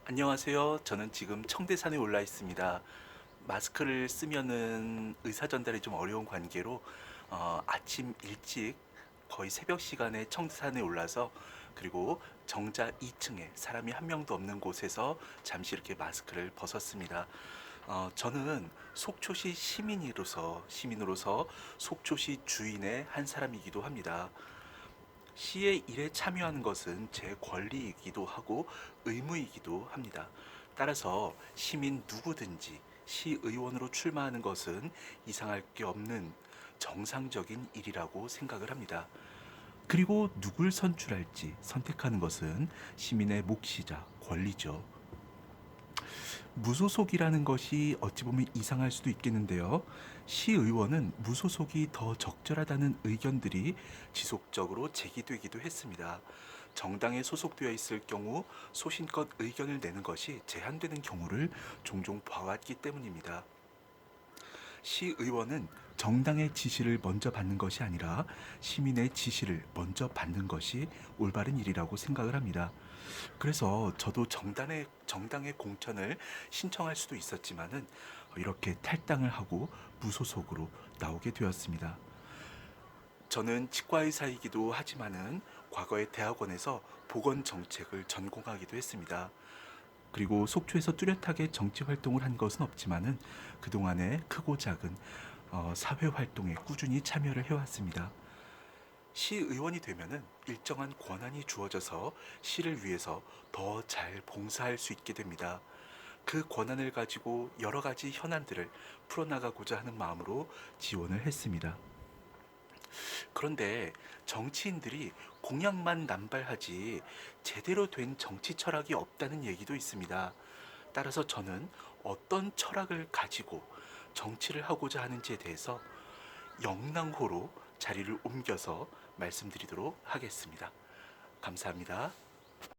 안녕하세요. 저는 지금 청대산에 올라 있습니다. 마스크를 쓰면은 의사 전달이 좀 어려운 관계로 아침 일찍 거의 새벽 시간에 청대산에 올라서 그리고 정자 2층에 사람이 한 명도 없는 곳에서 잠시 이렇게 마스크를 벗었습니다. 저는 속초시 시민으로서 속초시 주인의 한 사람이기도 합니다. 시의 일에 참여하는 것은 제 권리이기도 하고 의무이기도 합니다. 따라서 시민 누구든지 시의원으로 출마하는 것은 이상할 게 없는 정상적인 일이라고 생각을 합니다. 그리고 누굴 선출할지 선택하는 것은 시민의 몫이자 권리죠. 무소속이라는 것이 어찌 보면 이상할 수도 있겠는데요. 시의원은 무소속이 더 적절하다는 의견들이 지속적으로 제기되기도 했습니다. 정당에 소속되어 있을 경우 소신껏 의견을 내는 것이 제한되는 경우를 종종 봐왔기 때문입니다. 시의원은 정당의 지시를 먼저 받는 것이 아니라 시민의 지시를 먼저 받는 것이 올바른 일이라고 생각을 합니다. 그래서 저도 정당의 공천을 신청할 수도 있었지만은 이렇게 탈당을 하고 무소속으로 나오게 되었습니다. 저는 치과의사이기도 하지만은 과거에 대학원에서 보건 정책을 전공하기도 했습니다. 그리고 속초에서 뚜렷하게 정치 활동을 한 것은 없지만은 그동안에 크고 작은 사회 활동에 꾸준히 참여를 해왔습니다. 시의원이 되면은 일정한 권한이 주어져서 시를 위해서 더 잘 봉사할 수 있게 됩니다. 그 권한을 가지고 여러 가지 현안들을 풀어나가고자 하는 마음으로 지원을 했습니다. 그런데 정치인들이 공약만 남발하지 제대로 된 정치 철학이 없다는 얘기도 있습니다. 따라서 저는 어떤 철학을 가지고 정치를 하고자 하는지에 대해서 영랑호로 자리를 옮겨서 말씀드리도록 하겠습니다. 감사합니다.